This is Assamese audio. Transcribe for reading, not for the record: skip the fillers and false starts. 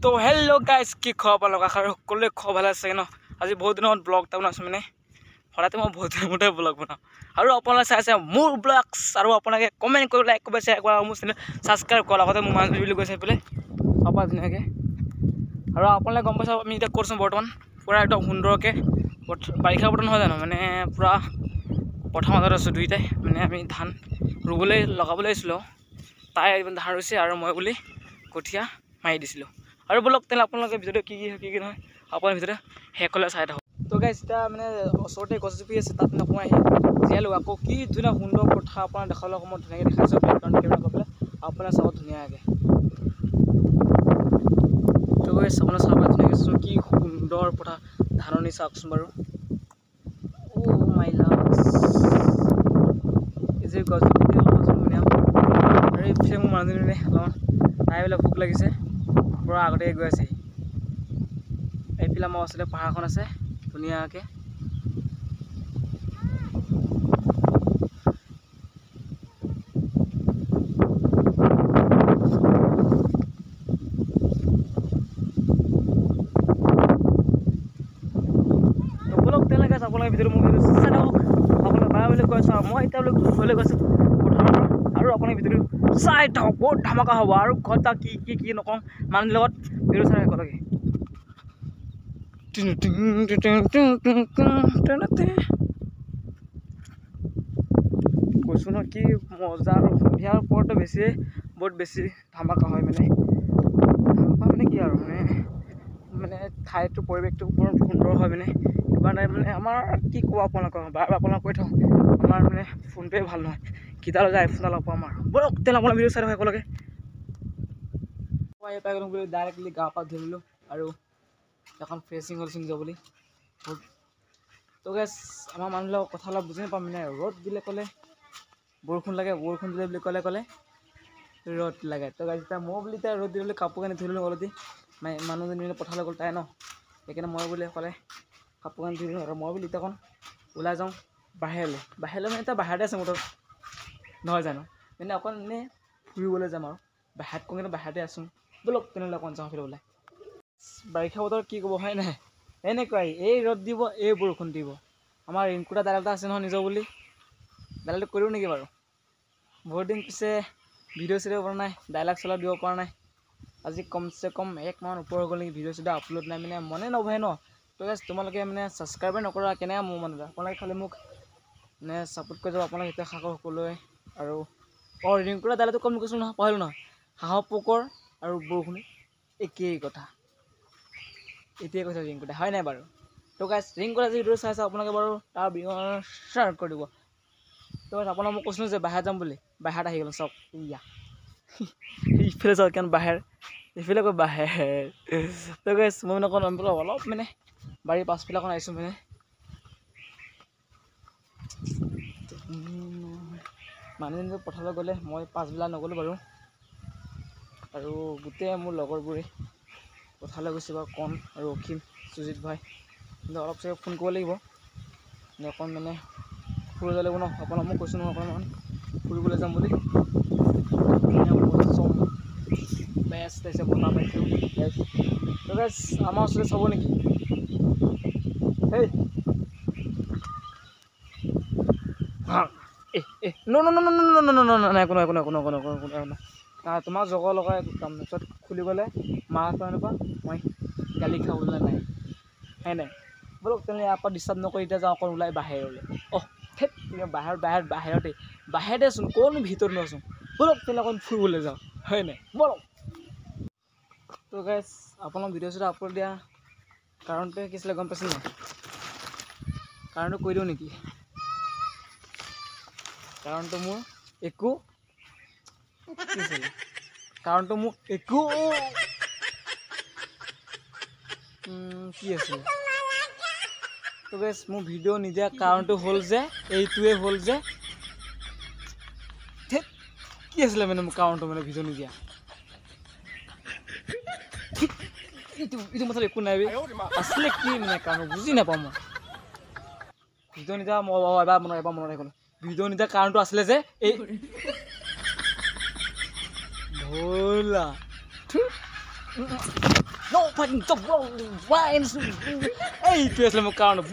তো হেল্ল' গাইজ কি খবৰ লগা আৰু সকলোৱে খবৰ ভালে আছে ন আজি বহুত দিনত ব্লগ এটা বনাইছোঁ মানে সদায়তো মই বহুত দিনৰ মতে ব্লগ বনাওঁ আৰু আপোনালোকে চাইছে মোৰ ব্লগছ আৰু আপোনালোকে কমেণ্ট কৰি লাইক কৰিব শ্বেয়াৰ কৰা আৰু মোৰ চেনেল ছাবস্ক্ৰাইব কৰা লগতে মোৰ মানুহ বুলি কৈছে এইফালে চাবা ধুনীয়াকৈ আৰু আপোনালোকে গম পাইছে আমি এতিয়া কৰিছোঁ বৰ্তমান পূৰা একদম সুন্দৰকৈ বাৰিষা বতৰ নহয় জানো মানে পূৰা পথাৰ মাজত আছোঁ দুইটাই মানে আমি ধান ৰুবলৈ লগাবলৈ আহিছিলোঁ তাই ধান ৰুইছে আৰু মই বুলি কঠীয়া মাৰি দিছিলোঁ আৰু বলক তেনে আপোনালোকে ভিডিঅ'টো কি নহয় আপোনাৰ ভিডিঅ'টো শেষলৈ চাই থাকক তো গাইজ এতিয়া মানে ওচৰতে গছজোপি আছে তাত নকওঁ আহি জীয়াই লওঁ আকৌ কি ধুনীয়া সুন্দৰ কথা আপোনাৰ দেখাবলৈ মই ধুনীয়াকৈ দেখাইছোঁ বেকগ্ৰাউণ্ড কেমেৰা কৰি পেলাই আপোনাৰ চাব ধুনীয়াকৈ তো গাইজ আপোনাৰ চাব ধুনীয়াকৈ চাওঁ কি সুন্দৰ কথা ধাননি চাওকচোন বাৰু অ' মাই লাভছ এই যে গছজোপি ধুনীয়া আৰু এইফালে মোৰ মানুহজনী অলপমান তাই বোলে ভোক লাগিছে পূৰা আগতে গৈ আছে এইফালে আমাৰ ওচৰতে পাহাৰখন আছে ধুনীয়াকৈ বলক তেনেকৈ আপোনালোকে ভিডিঅ'টো মোৰ ভিডিঅ'টো চাই থাকক আপোনালোকে বাই বুলি কৈছোঁ আৰু মই এতিয়া বোলে ঘৰলৈ গৈছোঁ পথাৰৰ আৰু আপোনালোকে ভিডিঅ'টো চাই থাকক বহুত ধামাকা হ'ব আৰু ঘৰত কি নকওঁ মানুহৰ লগত ভিডিঅ' চাই একেলগে কৈছোঁ ন কি মজা আৰু সন্ধিয়াৰ ওপৰতো বহুত বেছি ধামাকা হয় মানে ধামাকা মানে কি আৰু মানে ঠাইটো পৰিৱেশটো বৰ সুন্দৰ হয় মানে এবাৰ নাই মানে আমাৰ কি ক'ব আপোনালোকক বাৰ আপোনালোক কৈ থাকক আমাৰ মানে ফোনটোৱে ভাল নহয় কিডাল যায় আইফোন অলপ পাম আৰু বলক তেনে আপোনাৰ ভিডিঅ' চাই থাকক একেলগে মই পাই গ'লোঁ বুলি ডাইৰেক্টলি গা পা ধুই ল'লোঁ আৰু এখন ফ্ৰেছিং হ'ল চিং যাব বুলি তো গেছ আমাৰ মানুহবিলাকক কথা অলপ বুজি নাপাম মানে ৰ'দ দিলে ক'লে বৰষুণ লাগে বৰষুণ দিলে বুলি ক'লে ৰ'দ লাগে তো গাইজ এতিয়া মই বুলি এতিয়া ৰ'দ দিলে কাপোৰ কানি ধুই ল'লোঁ অলৰেডি মানুহজনী পথাৰলৈ গ'ল তাই ন সেইকাৰণে মই বুলি ক'লে কাপোৰ কানি ধুই ল'লোঁ আৰু মই বুলি এতিয়া অকণ ওলাই যাওঁ বাহিৰলৈ মানে এতিয়া বাহিৰতে আছে মোৰ নহয় জানো মানে অকণ এনেই ফুৰিবলৈ যাম আৰু বাহিৰত কওঁ কিন্তু বাহিৰতে আছোঁ বলক তেনেহ'লে অকণ যাওঁ ফিৰ ওলাই বাৰিষা বতৰ কি ক'ব হয় নাই এনেকুৱাই এই ৰ'দ দিব এই বৰষুণ দিব আমাৰ ৰিংকুটা দাদা এটা আছে নহয় নিজৰ বুলি দাদাটো কৰিও নেকি বাৰু বহুত দিন পিছে ভিডিঅ' চিডিঅ' কৰা নাই ডাইলগ চাইলগ দিব পৰা নাই আজি কমচে কম 1 মাহৰ ওপৰ হৈ গ'ল নেকি ভিডিঅ' চিডিঅ' আপলোড নাই মানে মনে নবহে ন তো গাইজ তোমালোকে মানে ছাবস্ক্ৰাইবে নকৰা কেনেকৈ মোৰ মন যায় আপোনালোকে খালি মোক মানে ছাপোৰ্ট কৰি যাব আপোনালোকে এতিয়া সাগৰ সকলোৱে আৰু ৰিংকুটা দাদাটো কম কৈছোঁ নহয় পাহৰিলোঁ নহয় হাঁহৰ পোকৰ আৰু বৰষুণ একেই কথা এতিয়াই কৈছে ৰিংকুটা হয় নাই বাৰু তো গাইজ ৰিংকুটা যি ভিডিঅ' চাইছে আপোনালোকে বাৰু তাৰ ভিডিঅ' শ্বেয়াৰ কৰি দিব তো আপোনাক মই কৈছিলোঁ যে বাহিৰত যাম বুলি বাহিৰত আহি গ'লোঁ চাওক ইয়া ইফালে চাওক কাৰণ বাহিৰ ইফালে কৈ বাহিৰ তো গাইজ মই মানে অকণ অলপ মানে বাৰীৰ পাছফালে অকণ আহিছোঁ মানে মানুহজনী পথাৰলৈ গ'লে মই পাছবেলা নগ'লোঁ বাৰু আৰু গোটেই মোৰ লগৰবোৰে পথাৰলৈ গৈছে বাৰু কণ আৰু অসীম সুজিত ভাই কিন্তু অলপ চাগে ফোন কৰিব লাগিব অকণ মানে ফুৰিব লাগিব ন আপোনাক মই কৈছোঁ নহয় অকণমান ফুৰিবলৈ যাম বুলি বেষ্ট আছে বতাহ পাইছোঁ বেষ্ট আমাৰ ওচৰতে চাব নেকি হেই নাই কোনো তোমাৰ জগৰ লগাই কাম পিছত খুলি গ'লে মাহঁতৰ এনেকুৱা মই গালি খাবলৈ নাই হয় নাই বলক তেনে ইয়াৰ পৰা ডিষ্টাৰ্ব নকৰি এতিয়া যাওঁ অকণ ওলাই বাহিৰলৈ থেত বাহিৰতে আছোন ক'নো ভিতৰত নোচোন বলক তেনে অকণ ফুৰিবলৈ যাওঁ হয় নাই বলক তো গাইজ আপোনাক ভিডিঅ' চিডিঅ' আপলোড দিয়া কাৰণটোৱে কি আছিলে গম পাইছিল নাই কাৰণটো কৈ দিওঁ নেকি কাৰণটো মোৰ একো কি আছিলে তো গাইজ মোৰ ভিডিঅ' নিদিয়া কাৰণটো হ'ল যে এইটোৱে হ'ল যে থেত কি আছিলে মানে মোৰ কাৰণটো মানে ভিডিঅ' নিদিয়া এইটো মতলব একো নাই আছিলে কি মানে কাৰণ বুজি নাপাওঁ মই ভিডিঅ' নিদিয়া মই এবাৰ মনত আহি গ'ল ভিডিঅ' নিদিয়া কাৰণটো আছিলে যে এই ভোলা No fucking stop, bro. Why? Hey, tu es lo más caro.